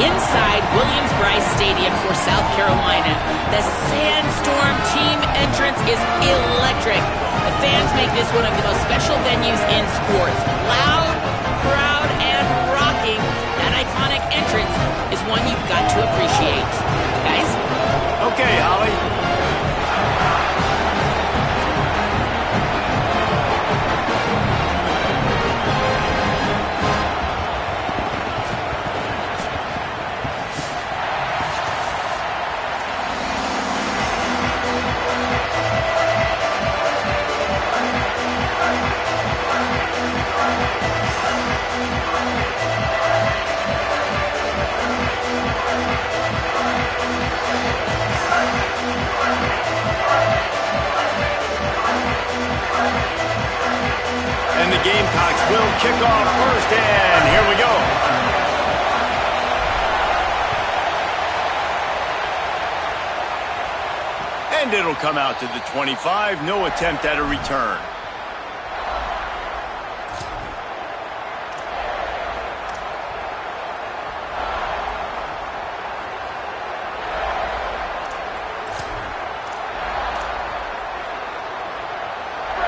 inside Williams-Brice Stadium for South Carolina. The Sandstorm team entrance is electric. The fans make this one of the most special venues in sports. Loud, proud, and rocking. That iconic entrance is one you've got to appreciate. Guys? Okay, Holly. And the Gamecocks will kick off first, and here we go. And it'll come out to the 25, no attempt at a return.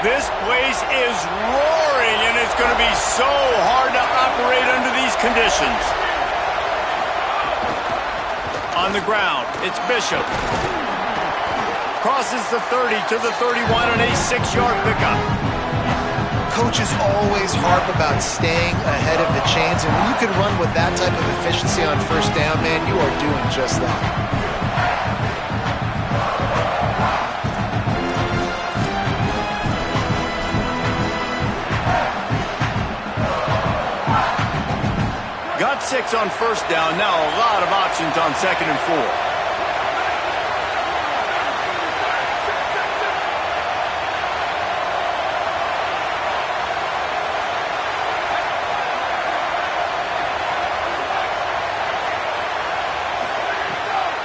This place is roaring, and it's going to be so hard to operate under these conditions. On the ground, it's Bishop. Crosses the 30 to the 31 and a 6-yard pickup. Coaches always harp about staying ahead of the chains, and when you can run with that type of efficiency on first down, man, you are doing just that. Got 6 on first down. Now a lot of options on 2nd and 4.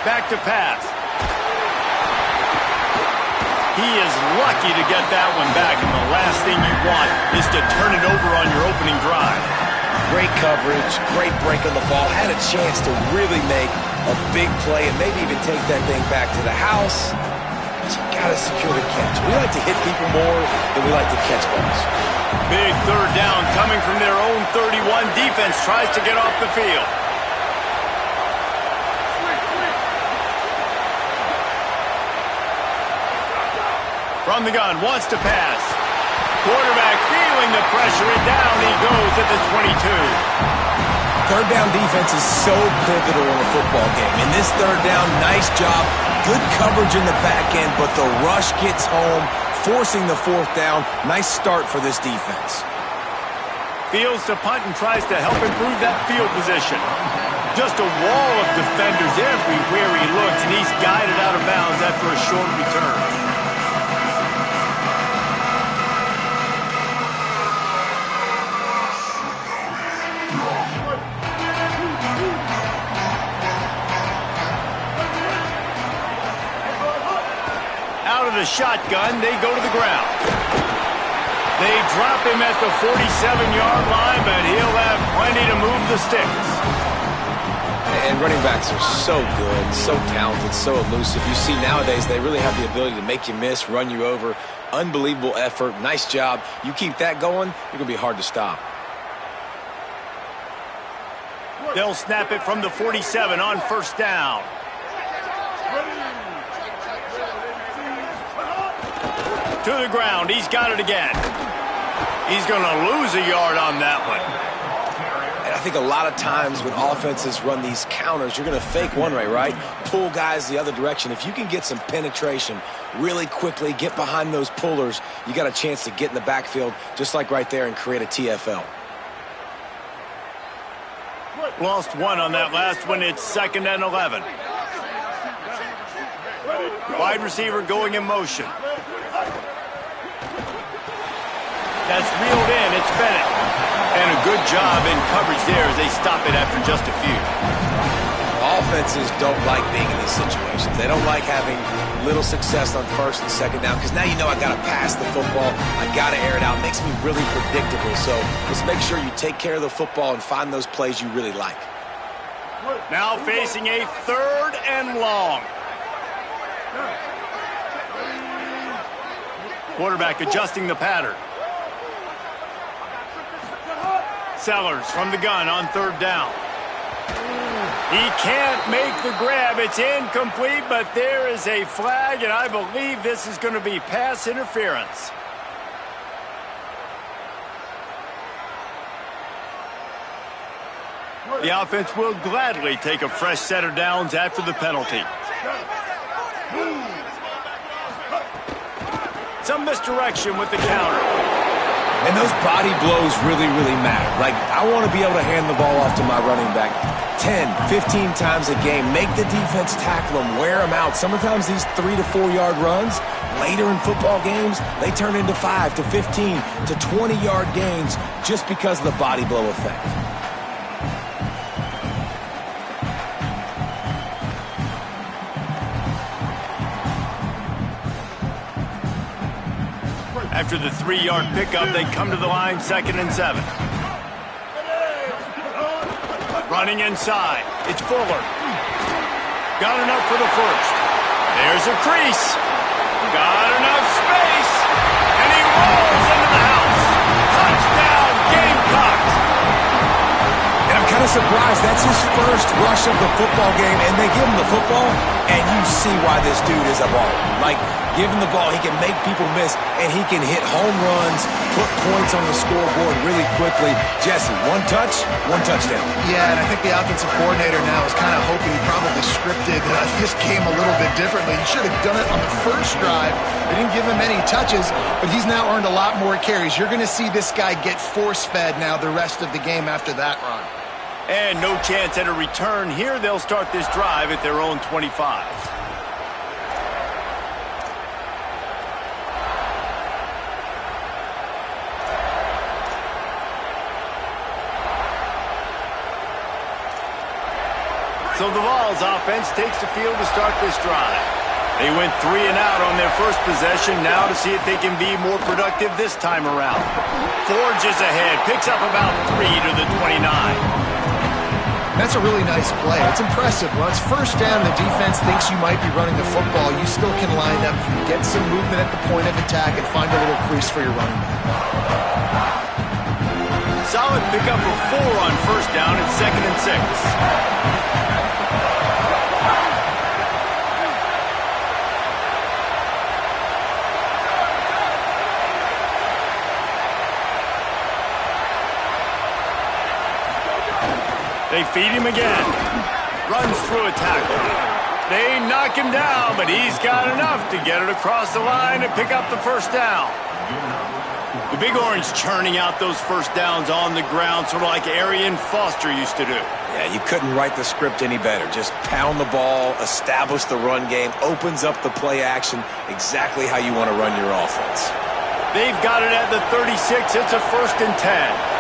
Back to pass. He is lucky to get that one back, and the last thing you want is to turn it over on your opening drive. Great coverage, great break on the ball. Had a chance to really make a big play and maybe even take that thing back to the house. But you got to secure the catch. We like to hit people more than we like to catch balls. Big third down coming from their own 31. Defense tries to get off the field. From the gun, wants to pass. Quarterback feeling the pressure, and down he goes at the 22. Third down defense is so pivotal in a football game. In this third down, nice job. Good coverage in the back end, but the rush gets home, forcing the 4th down. Nice start for this defense. Fields to punt and tries to help improve that field position. Just a wall of defenders everywhere he looks, and he's guided out of bounds after a short return. The shotgun, they go to the ground. They drop him at the 47-yard line, but he'll have plenty to move the sticks. And running backs are so good, so talented, so elusive. You see nowadays they really have the ability to make you miss, run you over. Unbelievable effort. Nice job. You keep that going, you're going to be hard to stop. They'll snap it from the 47 on first down. To the ground. He's got it again. He's going to lose a yard on that one. And I think a lot of times when offenses run these counters, you're going to fake one way, right? Pull guys the other direction. If you can get some penetration really quickly, get behind those pullers, you got a chance to get in the backfield just like right there and create a TFL. Lost 1 on that last one. It's 2nd and 11. Wide receiver going in motion. That's reeled in. It's Bennett. And a good job in coverage there as they stop it after just a few. Offenses don't like being in these situations. They don't like having little success on 1st and 2nd down because now you know I got to pass the football. I got to air it out. It makes me really predictable. So let's make sure you take care of the football and find those plays you really like. Now facing a 3rd and long. Quarterback adjusting the pattern. Sellers from the gun on 3rd down. He can't make the grab. It's incomplete, but there is a flag, and I believe this is going to be pass interference. The offense will gladly take a fresh set of downs after the penalty. Some misdirection with the counter. And those body blows really, really matter. Like, I want to be able to hand the ball off to my running back 10, 15 times a game. Make the defense tackle them, wear them out. Sometimes these 3 to 4 yard runs, later in football games, they turn into 5 to 15 to 20 yard gains just because of the body blow effect. After the 3-yard pickup, they come to the line, 2nd and 7. Running inside. It's Fuller. Got enough for the first. There's a crease. Got enough space. And he rolls into the house. Touchdown, Gamecocks. And I'm kind of surprised. That's his first rush of the football game, and they give him the football, and you see why this dude is a baller. Like, give him the ball, he can make people miss, and he can hit home runs, put points on the scoreboard really quickly. Jesse, 1 touch, 1 touchdown. Yeah, and I think the offensive coordinator now is kind of hoping he probably scripted this game a little bit differently. He should have done it on the first drive. They didn't give him any touches, but he's now earned a lot more carries. You're going to see this guy get force-fed now the rest of the game after that run. And no chance at a return here. They'll start this drive at their own 25. So the Vols offense takes the field to start this drive. They went 3 and out on their first possession, now to see if they can be more productive this time around. Forges ahead, picks up about 3 to the 29. That's a really nice play. It's impressive. When it's first down, the defense thinks you might be running the football. You still can line up, get some movement at the point of attack, and find a little crease for your running back. Solid pickup of 4 on first down at 2nd and 6. They feed him again. Runs through a tackle. They knock him down, but he's got enough to get it across the line and pick up the first down. The Big Orange churning out those first downs on the ground, sort of like Arian Foster used to do. Yeah, you couldn't write the script any better. Just pound the ball, establish the run game, opens up the play action, exactly how you want to run your offense. They've got it at the 36. It's a 1st and 10.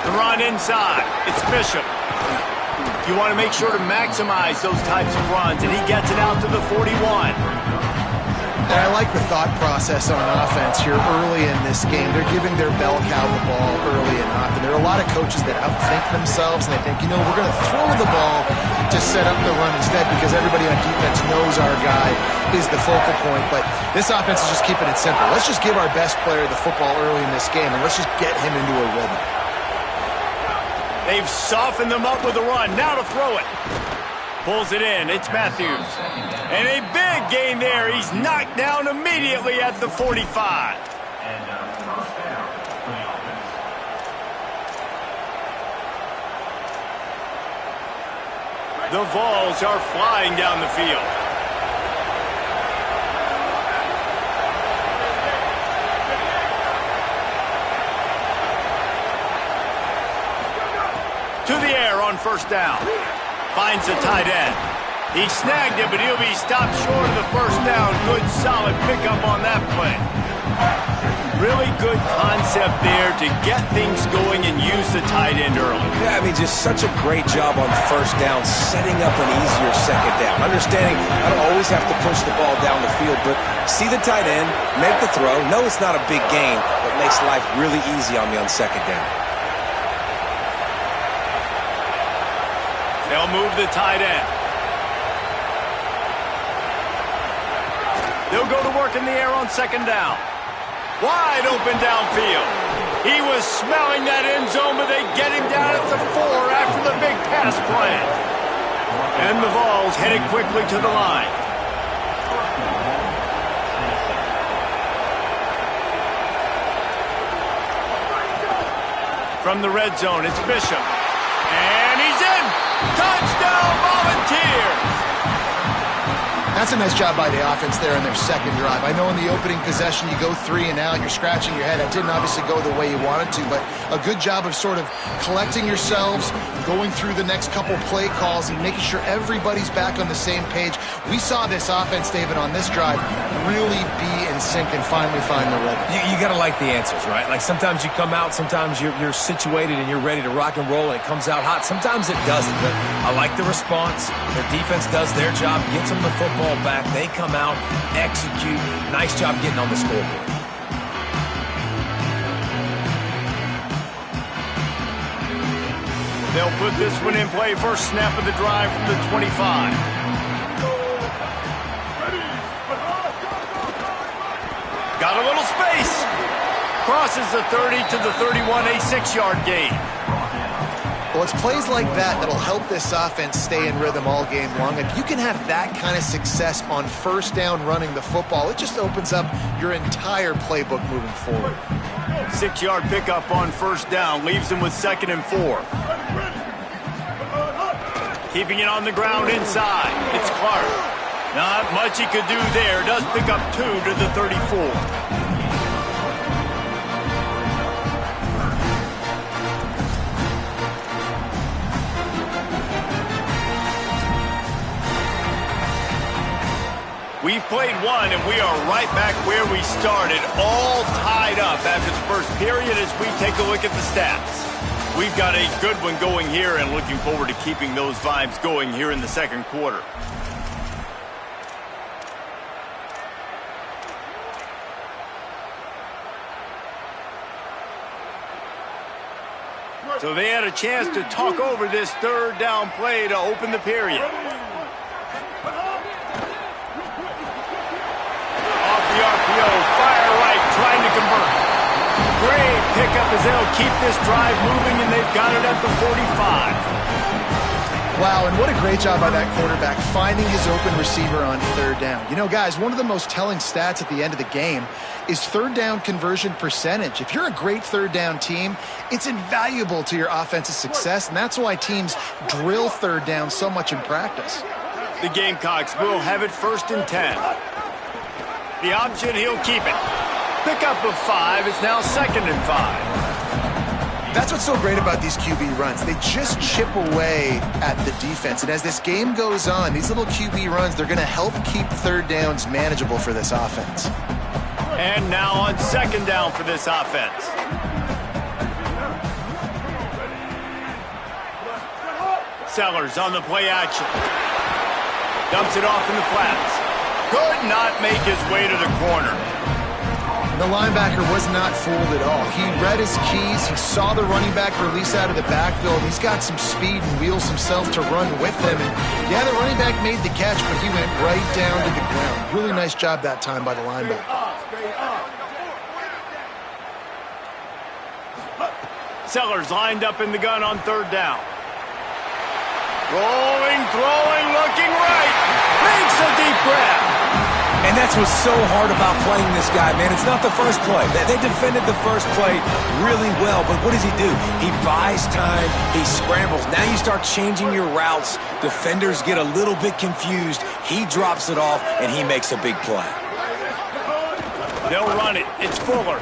Run inside. It's Bishop. You want to make sure to maximize those types of runs, and he gets it out to the 41. And I like the thought process on offense here early in this game. They're giving their bell cow the ball early and often. There are a lot of coaches that outthink themselves, and they think, you know, we're going to throw the ball to set up the run instead because everybody on defense knows our guy is the focal point. But this offense is just keeping it simple. Let's just give our best player the football early in this game, and let's just get him into a rhythm. They've softened them up with a run. Now to throw it. Pulls it in. It's Matthews. And a big gain there. He's knocked down immediately at the 45. The Vols are flying down the field. To the air on first down. Finds the tight end. He snagged it, but he'll be stopped short of the first down. Good, solid pickup on that play. Really good concept there to get things going and use the tight end early. Yeah, I mean, just such a great job on first down, setting up an easier second down. Understanding I don't always have to push the ball down the field, but see the tight end, make the throw. No, it's not a big gain, but makes life really easy on me on second down. They'll move the tight end. They'll go to work in the air on second down. Wide open downfield. He was smelling that end zone, but they get him down at the 4 after the big pass plan. And the Vols headed quickly to the line. From the red zone, it's Bishop. And he's in! Touchdown, Volunteers! That's a nice job by the offense there in their second drive. I know in the opening possession you go 3 and out, you're scratching your head. It didn't obviously go the way you wanted to, but a good job of sort of collecting yourselves, going through the next couple play calls and making sure everybody's back on the same page. We saw this offense, David, on this drive really be in sync and finally find the rhythm. You got to like the answers, right? Like sometimes you come out, sometimes you're situated and you're ready to rock and roll and it comes out hot. Sometimes it doesn't, but I like the response. The defense does their job, gets them the football back. They come out, execute. Nice job getting on the scoreboard. They'll put this one in play. First snap of the drive from the 25. Got a little space. Crosses the 30 to the 31, a 6-yard gain. Well, it's plays like that that'll help this offense stay in rhythm all game long. If you can have that kind of success on first down running the football, it just opens up your entire playbook moving forward. 6-yard pickup on first down leaves them with 2nd and 4. Keeping it on the ground inside. It's Clark. Not much he could do there. Does pick up 2 to the 34. We've played one, and we are right back where we started, all tied up after the first period as we take a look at the stats. We've got a good one going here and looking forward to keeping those vibes going here in the second quarter. So they had a chance to talk over this third down play to open the period. RPO, fire right, trying to convert. Great pickup as they'll keep this drive moving, and they've got it at the 45. Wow, and what a great job by that quarterback finding his open receiver on third down. You know, guys, one of the most telling stats at the end of the game is third down conversion percentage. If you're a great third down team, it's invaluable to your offensive success, and that's why teams drill third down so much in practice. The Gamecocks will have it 1st and 10. The option, he'll keep it. Pickup of 5 is now 2nd and 5. That's what's so great about these QB runs. They just chip away at the defense. And as this game goes on, these little QB runs, they're going to help keep third downs manageable for this offense. And now on 2nd down for this offense. Sellers on the play action. Dumps it off in the flats. Could not make his way to the corner. The linebacker was not fooled at all. He read his keys. He saw the running back release out of the backfield. He's got some speed and wheels himself to run with them. And yeah, the running back made the catch, but he went right down to the ground. Really nice job that time by the linebacker. Sellers lined up in the gun on third down. Rolling, throwing, looking right. Makes a deep grab. And that's what's so hard about playing this guy, man. It's not the first play. They defended the first play really well, but what does he do? He buys time, he scrambles. Now you start changing your routes. Defenders get a little bit confused. He drops it off, and he makes a big play. They'll run it. It's Fuller.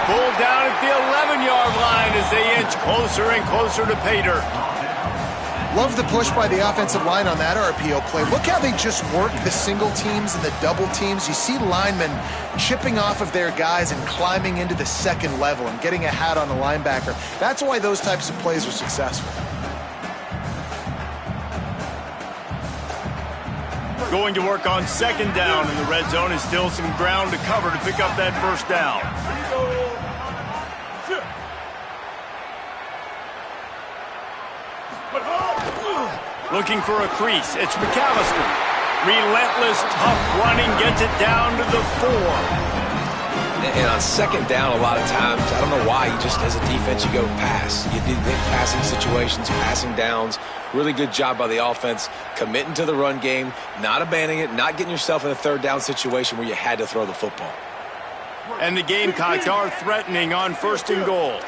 Pulled down at the 11-yard line as they inch closer and closer to pay dirt. Love the push by the offensive line on that RPO play. Look how they just work the single teams and the double teams. You see linemen chipping off of their guys and climbing into the second level and getting a hat on the linebacker. That's why those types of plays are successful. Going to work on second down in the red zone is still some ground to cover to pick up that first down. Looking for a crease. It's McAllister. Relentless, tough running, gets it down to the 4. And on second down, a lot of times, I don't know why, you just, as a defense, you go pass. You do big passing situations, passing downs. Really good job by the offense, committing to the run game, not abandoning it, not getting yourself in a third down situation where you had to throw the football. And the Gamecocks are threatening on first and goal.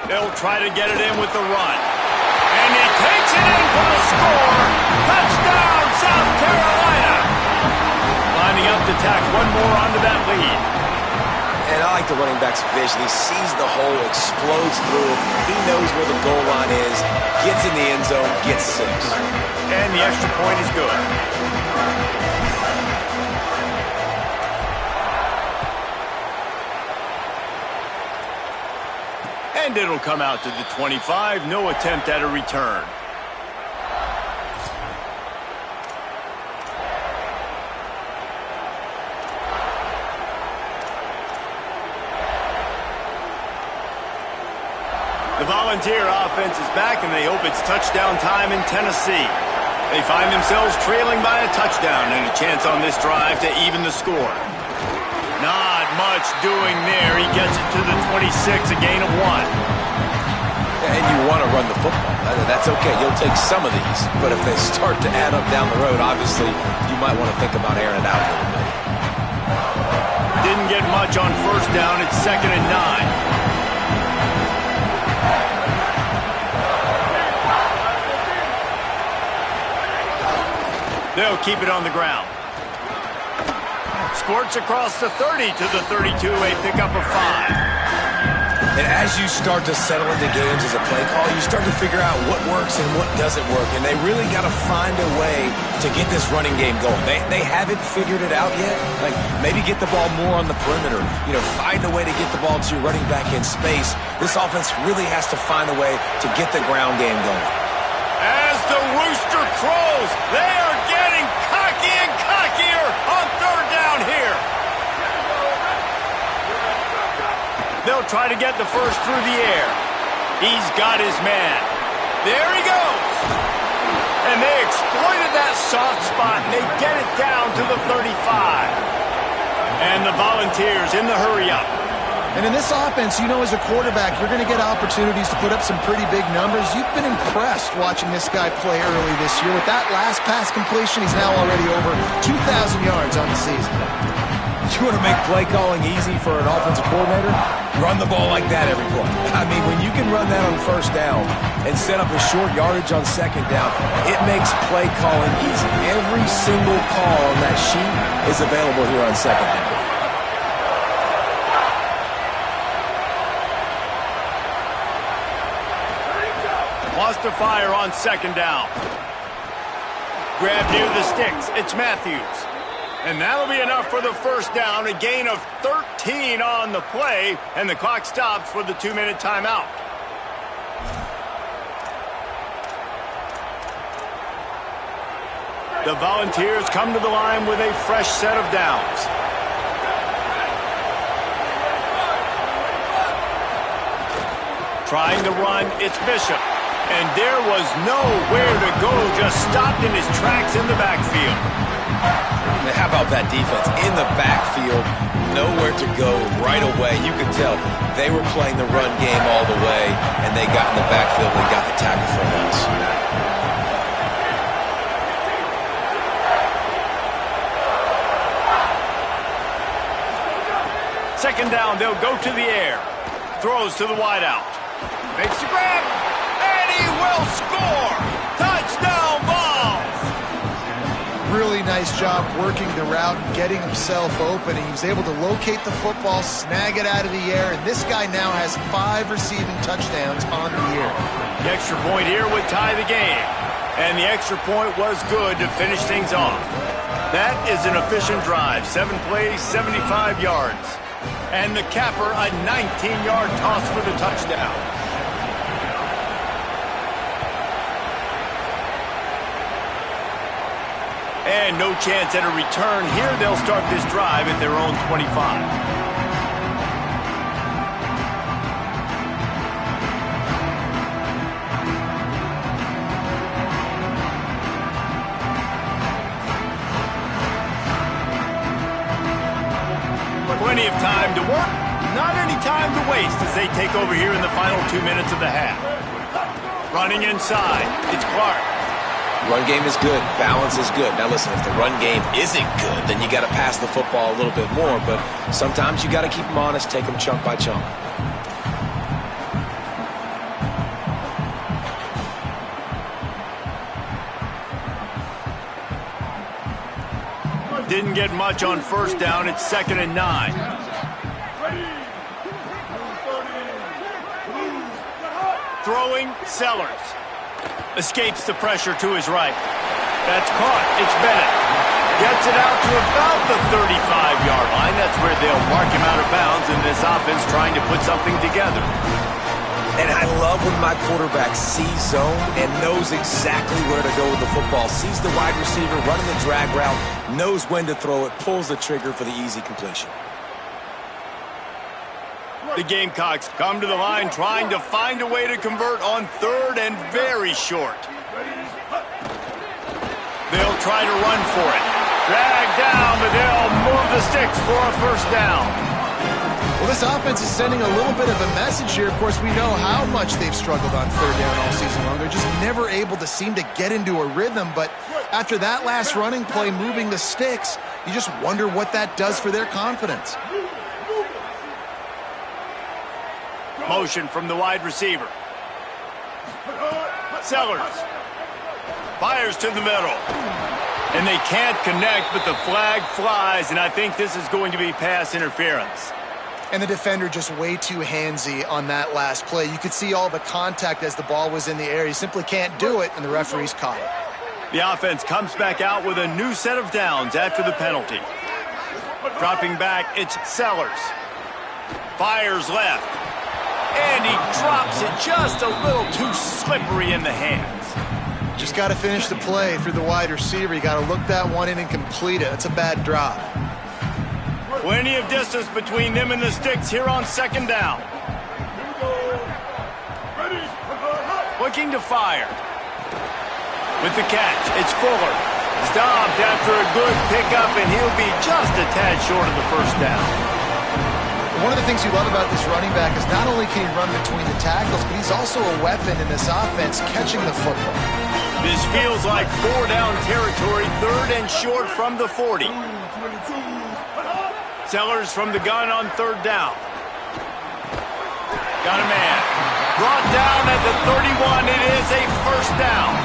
They'll try to get it in with the run. And he takes it in for the score. Touchdown, South Carolina. Lining up to tack one more onto that lead. And I like the running back's vision. He sees the hole, explodes through it. He knows where the goal line is, gets in the end zone, gets 6. And the extra point is good. And it'll come out to the 25. No attempt at a return. The Volunteer offense is back, and they hope it's touchdown time in Tennessee. They find themselves trailing by a touchdown and a chance on this drive to even the score. Not much doing there. He gets it to the 26, a gain of 1. And you want to run the football. That's okay. You'll take some of these. But if they start to add up down the road, obviously, you might want to think about airing it out a little bit. Didn't get much on first down. It's 2nd and 9. They'll keep it on the ground. Squirts across the 30 to the 32, a pickup of 5. And as you start to settle into games as a play call, you start to figure out what works and what doesn't work. And they really got to find a way to get this running game going. They haven't figured it out yet. Like, maybe get the ball more on the perimeter. Find a way to get the ball to your running back in space. This offense really has to find a way to get the ground game going. As the rooster crows, they are getting cocky and cockier on third down here. They'll try to get the first through the air. He's got his man. There he goes. And they exploited that soft spot. They get it down to the 35. And the Volunteers in the hurry-up. And in this offense, as a quarterback, you're going to get opportunities to put up some pretty big numbers. You've been impressed watching this guy play early this year. With that last pass completion, he's now already over 2,000 yards on the season. You want to make play calling easy for an offensive coordinator? Run the ball like that every play. I mean, when you can run that on first down and set up a short yardage on second down, it makes play calling easy. Every single call on that sheet is available here on second down. Wants to fire on second down. Grab near the sticks. It's Matthews. And that'll be enough for the first down. A gain of 13 on the play. And the clock stops for the 2-minute timeout. The Volunteers come to the line with a fresh set of downs. Trying to run, it's Bishop. And there was nowhere to go, just stopped in his tracks in the backfield. How about that defense in the backfield? Nowhere to go right away. You could tell they were playing the run game all the way, and they got in the backfield and got the tackle for once. Second down, they'll go to the air. Throws to the wideout. Makes the grab. He will score! Touchdown, Vols! Really nice job job working the route and getting himself open. He was able to locate the football, snag it out of the air, and this guy now has 5 receiving touchdowns on the year. The extra point here would tie the game, and the extra point was good to finish things off. That is an efficient drive. 7 plays, 75 yards. And the capper, a 19-yard toss for the touchdown. And no chance at a return here. They'll start this drive at their own 25. Plenty of time to work, not any time to waste as they take over here in the final 2 minutes of the half. Running inside, it's Clark. Run game is good. Balance is good. Now listen, if the run game isn't good, then you got to pass the football a little bit more. But sometimes you got to keep them honest, take them chunk by chunk. Didn't get much on first down. It's 2nd and 9. Throwing, Sellers. Escapes the pressure to his right. That's caught. It's Bennett. Gets it out to about the 35-yard line. That's where they'll mark him out of bounds in this offense trying to put something together. And I love when my quarterback sees zone and knows exactly where to go with the football. Sees the wide receiver running the drag route, knows when to throw it, pulls the trigger for the easy completion. The Gamecocks come to the line trying to find a way to convert on 3rd and very short. They'll try to run for it. Drag down, but they'll move the sticks for a first down. Well, this offense is sending a little bit of a message here. Of course, we know how much they've struggled on 3rd down all season long. They're just never able to seem to get into a rhythm. But after that last running play, moving the sticks, you just wonder what that does for their confidence. Motion from the wide receiver. Sellers. Fires to the middle. And they can't connect, but the flag flies, and I think this is going to be pass interference. And the defender just way too handsy on that last play. You could see all the contact as the ball was in the air. He simply can't do it, and the referee's caught it. The offense comes back out with a new set of downs after the penalty. Dropping back, it's Sellers. Fires left. And he drops it just a little too slippery in the hands. Just got to finish the play through the wide receiver. You got to look that one in and complete it. It's a bad drop. Plenty of distance between them and the sticks here on 2nd down. Looking to fire. With the catch, it's Fuller. Stopped after a good pickup, and he'll be just a tad short of the first down. One of the things you love about this running back is not only can he run between the tackles, but he's also a weapon in this offense catching the football. This feels like 4-down territory, 3rd and short from the 40. Sellers from the gun on 3rd down. Got a man. Brought down at the 31. It is a first down.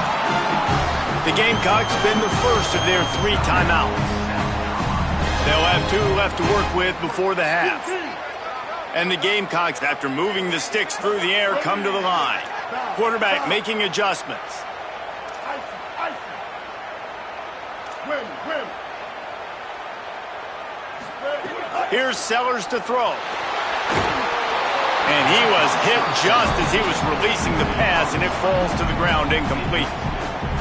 The Gamecocks spin the first of their 3 timeouts. They'll have 2 left to work with before the half. And the Gamecocks, after moving the sticks through the air, come to the line. Quarterback making adjustments. Here's Sellers to throw. And he was hit just as he was releasing the pass, and it falls to the ground incomplete.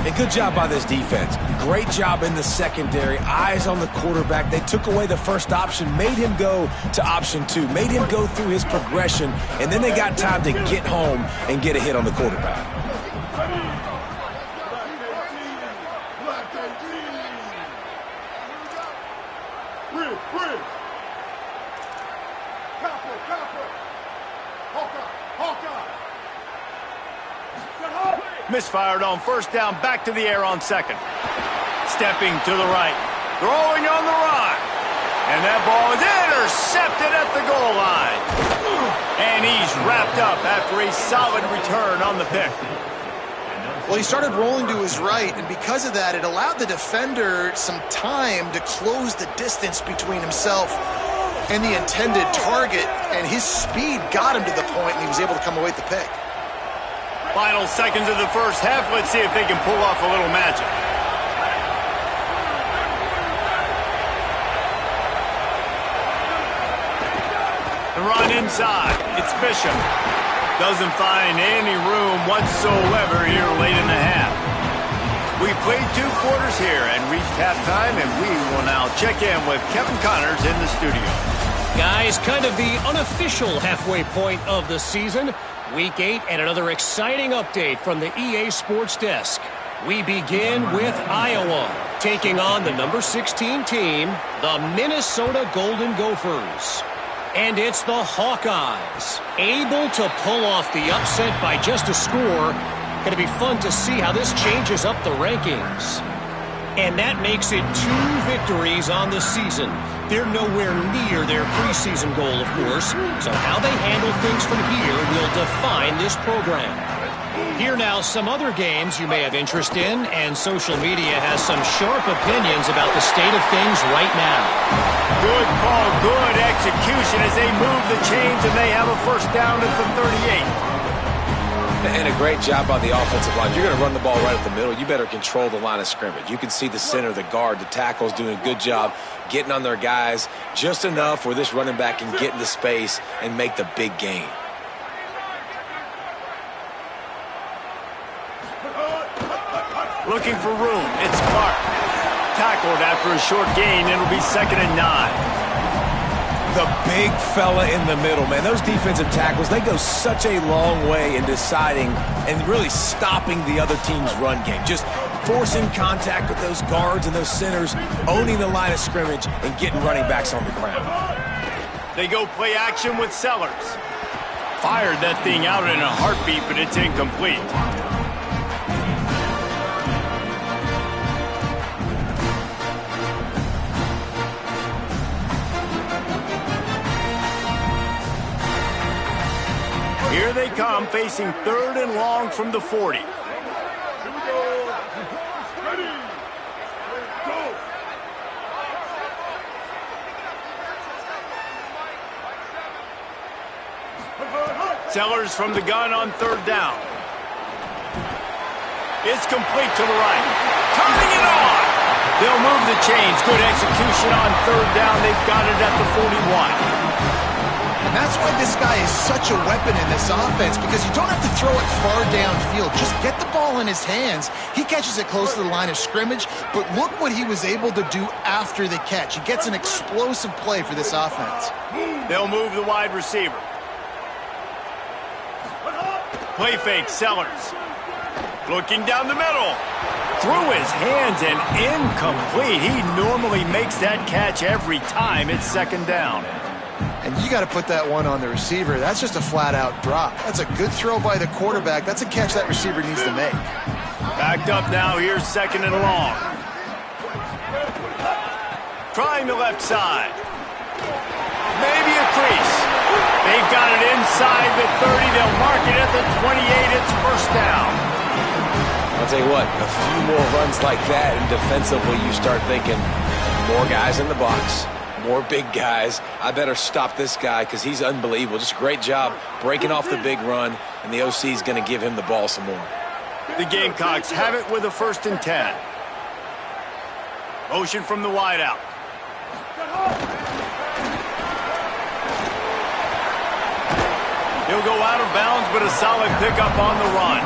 And good job by this defense. Great job in the secondary. Eyes on the quarterback. They took away the first option, made him go to option 2, made him go through his progression, and then they got time to get home and get a hit on the quarterback. Misfired on first down, back to the air on 2nd. Stepping to the right, throwing on the run. And that ball is intercepted at the goal line. And he's wrapped up after a solid return on the pick. Well, he started rolling to his right, and because of that, it allowed the defender some time to close the distance between himself and the intended target, and his speed got him to the point, and he was able to come away with the pick. Final seconds of the first half. Let's see if they can pull off a little magic. The run inside. It's Bishop. Doesn't find any room whatsoever here late in the half. We played 2 quarters here and reached halftime, and we will now check in with Kevin Connors in the studio. Guys, kind of the unofficial halfway point of the season. Week 8 and another exciting update from the EA Sports Desk. We begin with Iowa taking on the number 16 team, the Minnesota Golden Gophers. And it's the Hawkeyes, able to pull off the upset by just a score. Going to be fun to see how this changes up the rankings. And that makes it 2 victories on the season. They're nowhere near their preseason goal, of course. So how they handle things from here will define this program. Here now, some other games you may have interest in, and social media has some sharp opinions about the state of things right now. Good call, good execution as they move the chains, and they have a first down at the 38. And a great job by the offensive line. You're going to run the ball right up the middle. You better control the line of scrimmage. You can see the center, the guard, the tackles doing a good job getting on their guys just enough where this running back can get into space and make the big gain. Looking for room. It's Clark. Tackled after a short gain. It'll be 2nd and 9. The big fella in the middle, man. Those defensive tackles, they go such a long way in deciding and really stopping the other team's run game. Just forcing contact with those guards and those centers, owning the line of scrimmage, and getting running backs on the ground. They go play action with Sellers. Fired that thing out in a heartbeat, but it's incomplete. Here they come, facing 3rd and long from the 40. Sellers from the gun on 3rd down. It's complete to the right. Turning it on! They'll move the chains. Good execution on 3rd down. They've got it at the 41. And that's why this guy is such a weapon in this offense, because you don't have to throw it far downfield. Just get the ball in his hands. He catches it close to the line of scrimmage, but look what he was able to do after the catch. He gets an explosive play for this offense. They'll move the wide receiver. Play fake, Sellers. Looking down the middle. Through his hands and incomplete. He normally makes that catch every time. It's 2nd down. And you got to put that one on the receiver. That's just a flat-out drop. That's a good throw by the quarterback. That's a catch that receiver needs to make. Backed up now. Here's 2nd and long. Trying the left side. Maybe a crease. They've got it inside the 30. They'll mark it at the 28. It's first down. I'll tell you what, a few more runs like that, and defensively you start thinking more guys in the box. More big guys. I better stop this guy because he's unbelievable. Just a great job breaking off the big run, and the OC is going to give him the ball some more. The Gamecocks have it with a 1st and 10. Motion from the wideout. He'll go out of bounds, but a solid pickup on the run.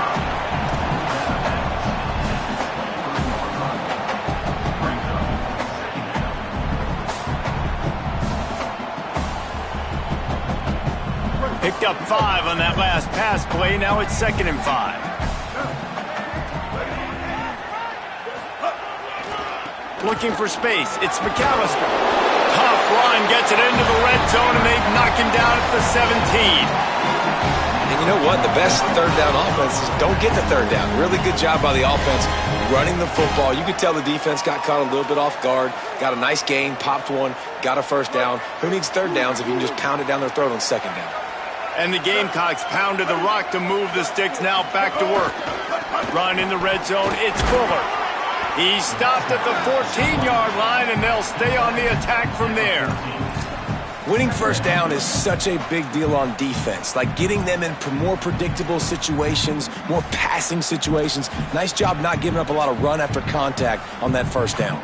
Picked up 5 on that last pass play. Now it's 2nd and 5. Looking for space. It's McAllister. Tough run. Gets it into the red zone, and they knock him down at the 17. And you know what? The best 3rd down offenses don't get the 3rd down. Really good job by the offense running the football. You could tell the defense got caught a little bit off guard. Got a nice gain, popped one, got a 1st down. Who needs 3rd downs if you can just pound it down their throat on 2nd down? And the Gamecocks pounded the rock to move the sticks. Now back to work. Run in the red zone, it's Fuller. He's stopped at the 14-yard line, and they'll stay on the attack from there. Winning first down is such a big deal on defense, like getting them in more predictable situations, more passing situations. Nice job not giving up a lot of run after contact on that first down.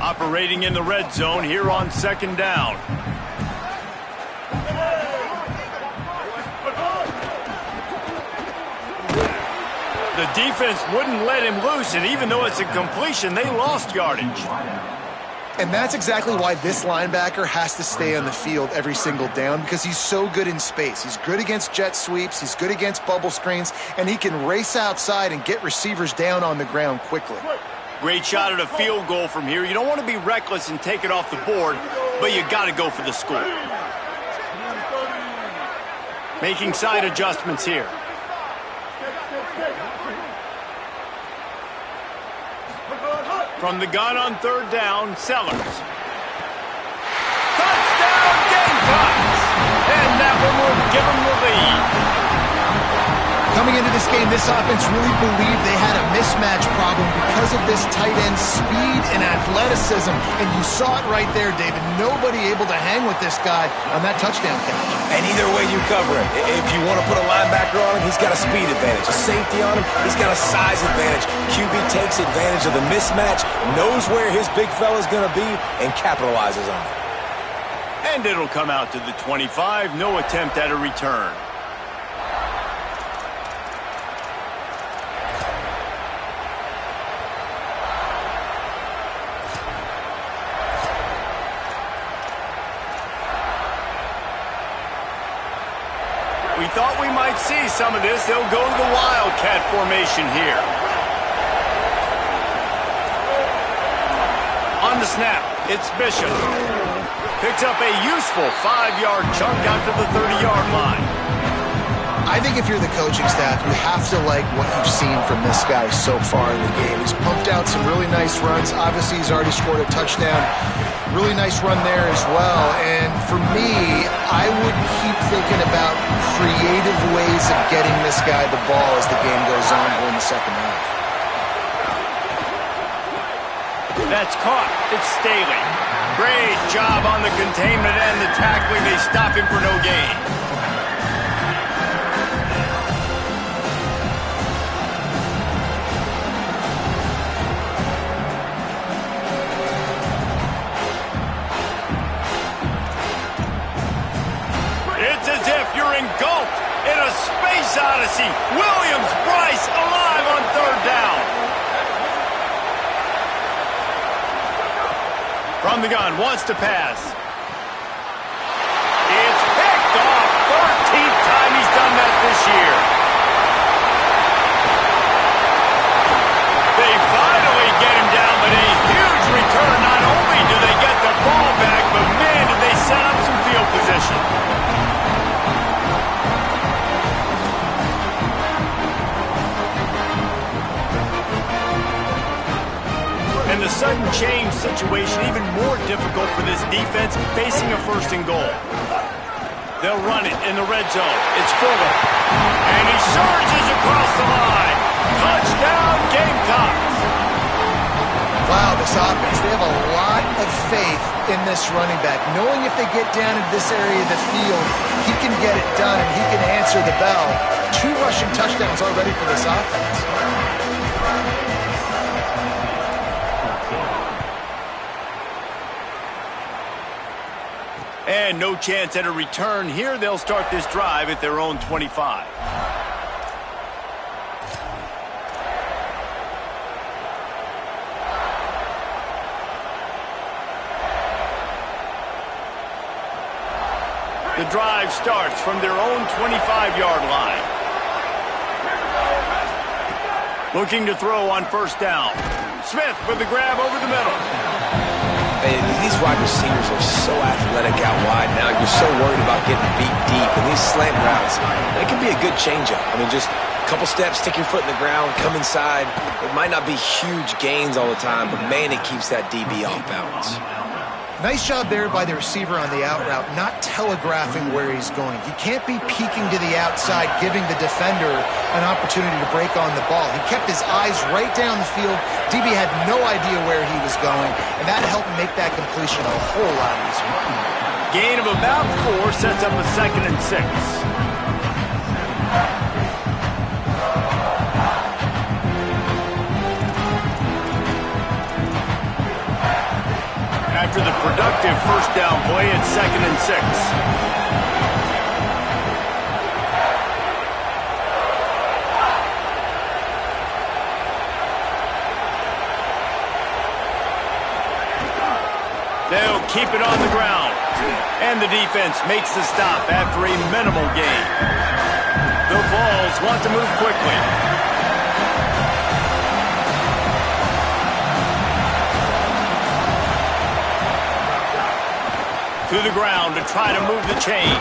Operating in the red zone here on second down. The defense wouldn't let him loose, and even though it's a completion, they lost yardage. And that's exactly why this linebacker has to stay on the field every single down, because he's so good in space. He's good against jet sweeps, he's good against bubble screens, and he can race outside and get receivers down on the ground quickly. Great shot at a field goal from here. You don't want to be reckless and take it off the board, but you got to go for the score. Making side adjustments here. From the gun on third down, Sellers. Touchdown, Gamecocks! And that one will give them the lead. Coming into this game, this offense really believed they had a mismatch problem because of this tight end speed and athleticism. And you saw it right there, David. Nobody able to hang with this guy on that touchdown catch. And either way you cover him. If you want to put a linebacker on him, he's got a speed advantage. A safety on him, he's got a size advantage. QB takes advantage of the mismatch, knows where his big fella's going to be, and capitalizes on it. And it'll come out to the 25. No attempt at a return. We thought we might see some of this. They'll go to the Wildcat formation here. On the snap, it's Bishop. Picks up a useful 5-yard chunk out to the 30-yard line. I think if you're the coaching staff, you have to like what you've seen from this guy so far in the game. He's pumped out some really nice runs. Obviously, he's already scored a touchdown. Really nice run there as well. And for me, I would keep thinking about creative ways of getting this guy the ball as the game goes on here in the second half. That's caught. It's Staley. Great job on the containment and the tackling. They stop him for no gain. It's as if you're engulfed in a space odyssey. Williams-Brice alive on third down. From the gun, wants to pass. It's picked off. 13th time he's done that this year. They finally get him down, but a huge return. Not only do they get the ball back, but man, did they set up some field position. And the sudden change situation even more difficult for this defense facing a first and goal. They'll run it in the red zone. It's Fuller. And he surges across the line. Touchdown, Gamecocks. Wow, this offense, they have a lot of faith in this running back. Knowing if they get down into this area of the field, he can get it done and he can answer the bell. 2 rushing touchdowns already for this offense. And no chance at a return here. They'll start this drive at their own 25. The drive starts from their own 25-yard line. Looking to throw on first down. Smith with the grab over the middle. These wide receivers are so athletic out wide now. You're so worried about getting beat deep. And these slant routes, it can be a good changeup. I mean, just a couple steps, stick your foot in the ground, come inside. It might not be huge gains all the time, but man, it keeps that DB off balance. Nice job there by the receiver on the out route, not telegraphing where he's going. He can't be peeking to the outside, giving the defender an opportunity to break on the ball. He kept his eyes right down the field. DB had no idea where he was going, and that helped make that completion a whole lot easier. Gain of about 4 sets up a 2nd and 6. After the productive first down play, it's 2nd and 6. They'll keep it on the ground. And the defense makes the stop after a minimal gain. The Vols want to move quickly. To the ground to try to move the chains.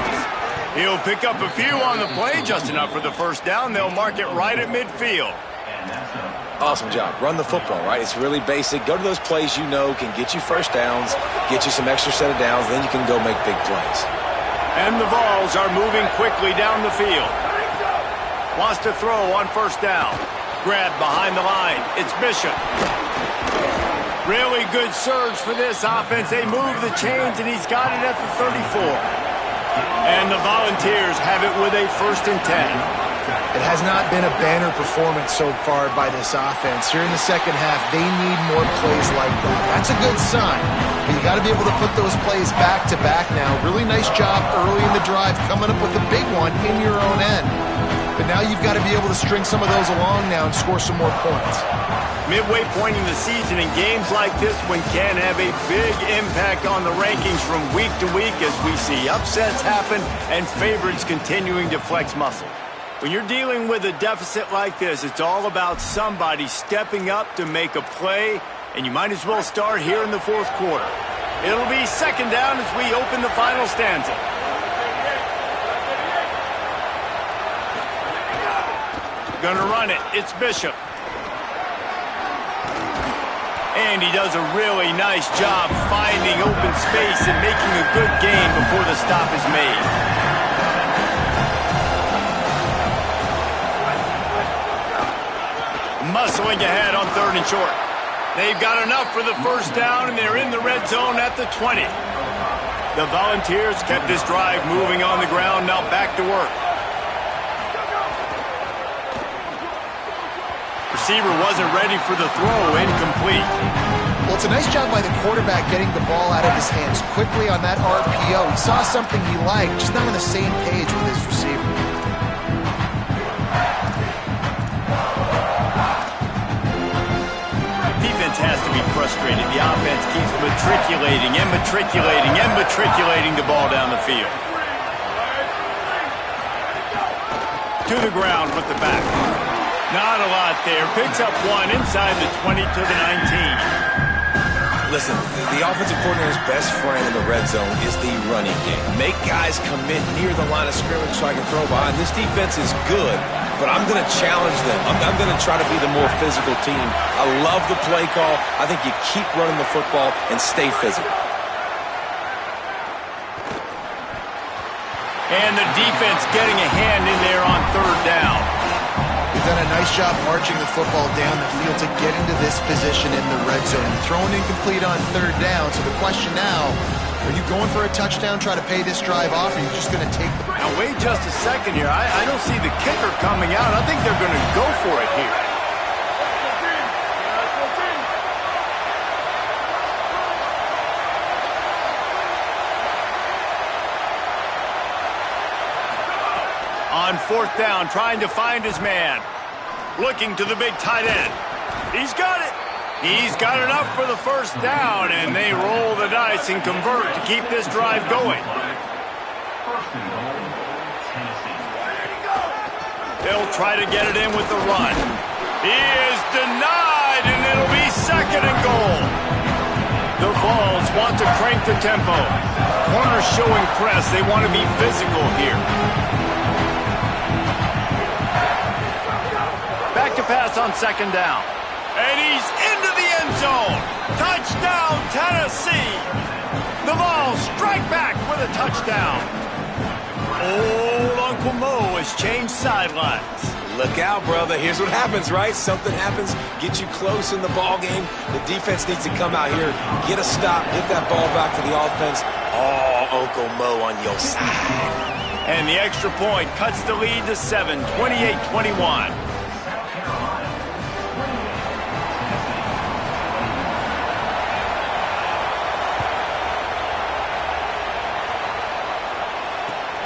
He'll pick up a few on the play, just enough for the first down. They'll mark it right at midfield. Awesome job. Run the football, right? It's really basic. Go to those plays you know can get you first downs, get you some extra set of downs, then you can go make big plays. And the Vols are moving quickly down the field. Wants to throw on first down. Grabbed behind the line. It's Bishop. Really good surge for this offense. They move the chains, and he's got it at the 34. And the Volunteers have it with a 1st and 10. It has not been a banner performance so far by this offense. Here in the second half, they need more plays like that. That's a good sign. But you got to be able to put those plays back to back now. Really nice job early in the drive, coming up with a big one in your own end. But now you've got to be able to string some of those along now and score some more points. Midway point in the season, and games like this one can have a big impact on the rankings from week to week as we see upsets happen and favorites continuing to flex muscle. When you're dealing with a deficit like this, it's all about somebody stepping up to make a play, and you might as well start here in the 4th quarter. It'll be 2nd down as we open the final stanza. Gonna run it. It's Bishop. And he does a really nice job finding open space and making a good gain before the stop is made. Muscling ahead on 3rd and short. They've got enough for the first down, and they're in the red zone at the 20. The Volunteers kept this drive moving on the ground, now back to work. Receiver wasn't ready for the throw, incomplete. Well, it's a nice job by the quarterback getting the ball out of his hands quickly on that RPO. He saw something he liked, just not on the same page with his receiver. Defense has to be frustrated. The offense keeps matriculating and matriculating and matriculating the ball down the field. To the ground with the back. Not a lot there. Picks up 1 inside the 20 to the 19. Listen, the offensive coordinator's best friend in the red zone is the running game. Make guys commit near the line of scrimmage so I can throw behind. This defense is good, but I'm going to challenge them. I'm going to try to be the more physical team. I love the play call. I think you keep running the football and stay physical. And the defense getting a hand in there on 3rd down. They've done a nice job marching the football down the field to get into this position in the red zone. You're throwing incomplete on 3rd down, so the question now, are you going for a touchdown, try to pay this drive off, or are you just going to take the... Now, wait just a second here. I don't see the kicker coming out. I think they're going to go for it here. On 4th down, trying to find his man. Looking to the big tight end. He's got it. He's got enough for the first down, and they roll the dice and convert to keep this drive going. They'll try to get it in with the run. He is denied, and it'll be 2nd and goal. The Vols want to crank the tempo. Corners showing press. They want to be physical here. Back to pass on 2nd down. And he's into the end zone. Touchdown, Tennessee. The Vols strike back with a touchdown. Old Uncle Mo has changed sidelines. Look out, brother. Here's what happens, right? Something happens, get you close in the ball game. The defense needs to come out here, get a stop, get that ball back to the offense. Oh, Uncle Mo on your side. And the extra point cuts the lead to 7, 28-21.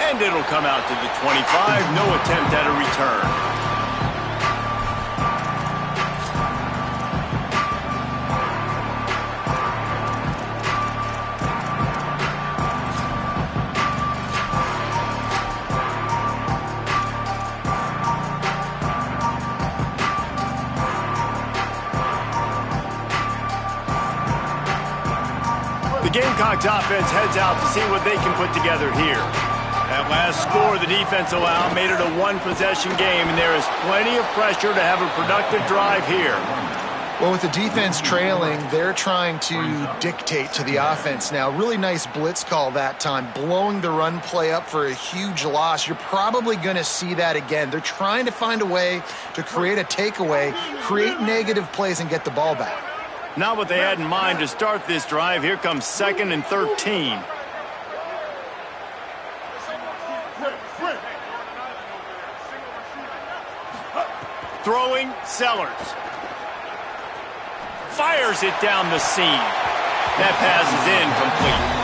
And it'll come out to the 25. No attempt at a return. The Gamecocks offense heads out to see what they can put together here. That last score the defense allowed made it a one-possession game, and there is plenty of pressure to have a productive drive here. Well, with the defense trailing, they're trying to dictate to the offense now. Really nice blitz call that time, blowing the run play up for a huge loss. You're probably going to see that again. They're trying to find a way to create a takeaway, create negative plays, and get the ball back. Not what they had in mind to start this drive. Here comes 2nd and 13. Throwing, Sellers. Fires it down the seam. That pass is incomplete.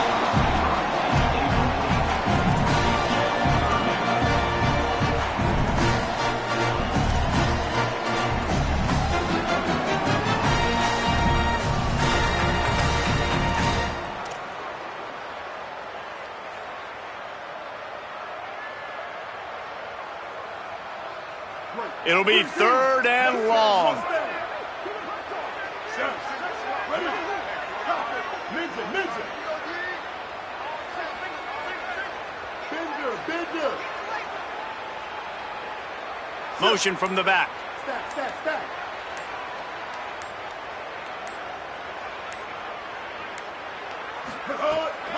It'll be 3rd and long. Motion from the back.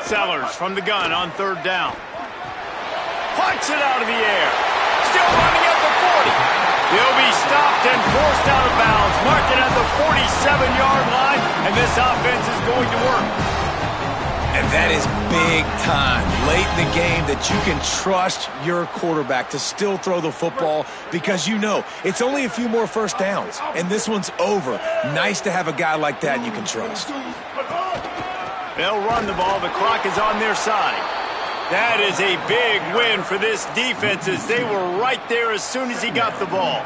Sellers from the gun on 3rd down. Plucks it out of the air. Still running at the 40. He'll be stopped and forced out of bounds. Marked it at the 47-yard line, and this offense is going to work. And that is big time, late in the game, that you can trust your quarterback to still throw the football because you know it's only a few more first downs, and this one's over. Nice to have a guy like that you can trust. They'll run the ball. The clock is on their side. That is a big win for this defense as they were right there as soon as he got the ball.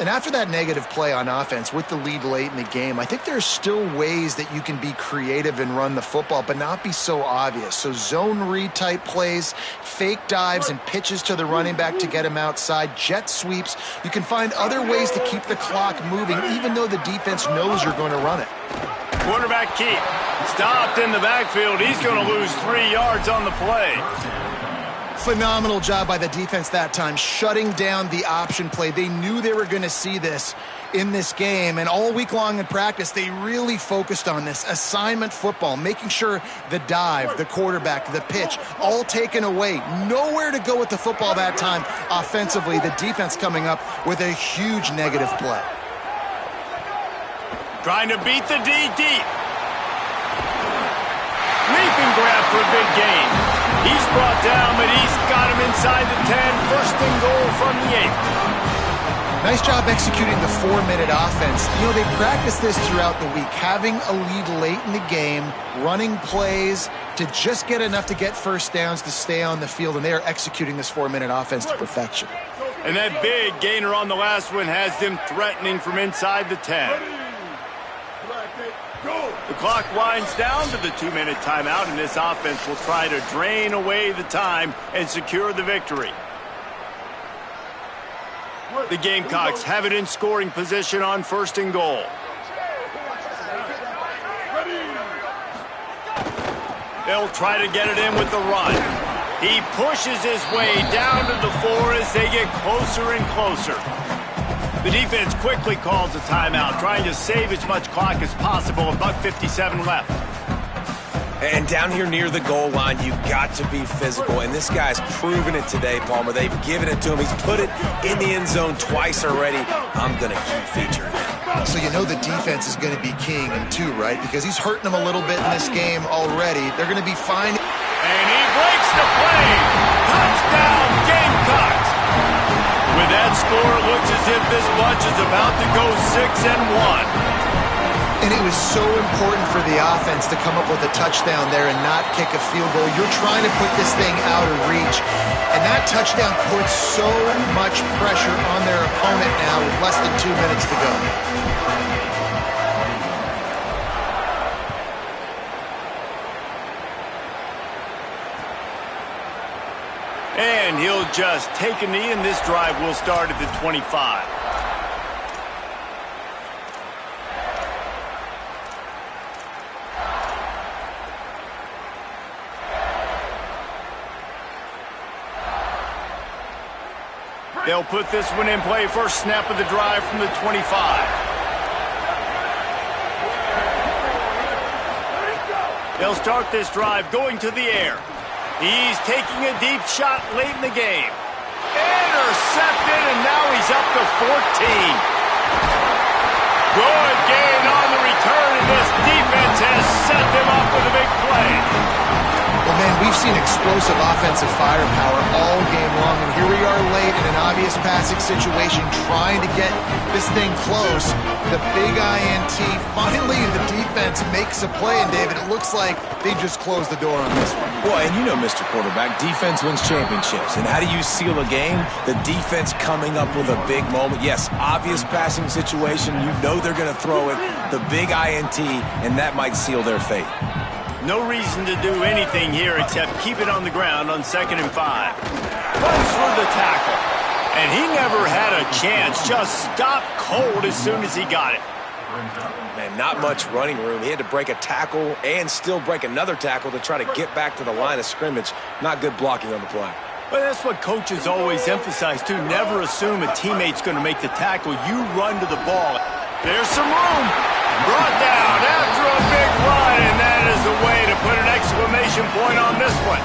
And after that negative play on offense with the lead late in the game, I think there's still ways that you can be creative and run the football, but not be so obvious. So zone read type plays, fake dives and pitches to the running back to get him outside, jet sweeps. You can find other ways to keep the clock moving even though the defense knows you're going to run it. Quarterback keep. Stopped in the backfield. He's going to lose 3 yards on the play. Phenomenal job by the defense that time, shutting down the option play. They knew they were going to see this in this game, and all week long in practice, they really focused on this assignment football, making sure the dive, the quarterback, the pitch, all taken away. Nowhere to go with the football that time offensively. The defense coming up with a huge negative play. Trying to beat the D deep. Leaping grab for a big gain. He's brought down, but he's got him inside the 10. 1st and goal from the 8. Nice job executing the 4-minute offense. You know, they practiced this throughout the week, having a lead late in the game, running plays to just get enough to get first downs to stay on the field, and they are executing this 4-minute offense to perfection. And that big gainer on the last one has them threatening from inside the 10. The clock winds down to the 2-minute timeout, and this offense will try to drain away the time and secure the victory. The Gamecocks have it in scoring position on 1st and goal. They'll try to get it in with the run. He pushes his way down to the 4 as they get closer and closer. The defense quickly calls a timeout, trying to save as much clock as possible. $1:57 left. And down here near the goal line, you've got to be physical. And this guy's proven it today, Palmer. They've given it to him. He's put it in the end zone twice already. I'm going to keep featuring it. So you know the defense is going to be keying him too, right? Because he's hurting them a little bit in this game already. They're going to be fine. And he breaks the play. Touchdown, Gamecocks. With that score, it looks as if this bunch is about to go 6-1. And it was so important for the offense to come up with a touchdown there and not kick a field goal. You're trying to put this thing out of reach. And that touchdown puts so much pressure on their opponent now with less than 2 minutes to go. And he'll just take a knee, and this drive will start at the 25. They'll put this one in play. First snap of the drive from the 25. They'll start this drive going to the air. He's taking a deep shot late in the game. Intercepted, and now he's up to 14. Good gain on the return, and this defense has set them up with a big play. Well, man, we've seen explosive offensive firepower all game long, and here we are late in an obvious passing situation trying to get this thing close. The big INT, finally the defense makes a play, and David, it looks like they just closed the door on this one. Well, and you know, Mr. Quarterback, defense wins championships. And how do you seal a game? The defense coming up with a big moment. Yes, obvious passing situation. You know they're going to throw it. The big INT, and that might seal their fate. No reason to do anything here except keep it on the ground on 2nd and 5. Runs for the tackle. And he never had a chance. Just stopped cold as soon as he got it. Man, not much running room. He had to break a tackle and still break another tackle to try to get back to the line of scrimmage. Not good blocking on the play. But that's what coaches always emphasize, too. Never assume a teammate's going to make the tackle. You run to the ball. There's some room. Brought down after a big run, and that is a way to put an exclamation point on this one.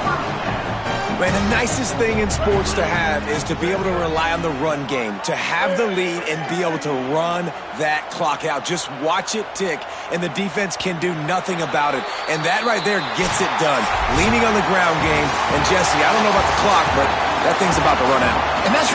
Man, the nicest thing in sports to have is to be able to rely on the run game, to have the lead and be able to run that clock out. Just watch it tick, and the defense can do nothing about it. And that right there gets it done. Leaning on the ground game. And Jesse, I don't know about the clock, but that thing's about to run out. And that's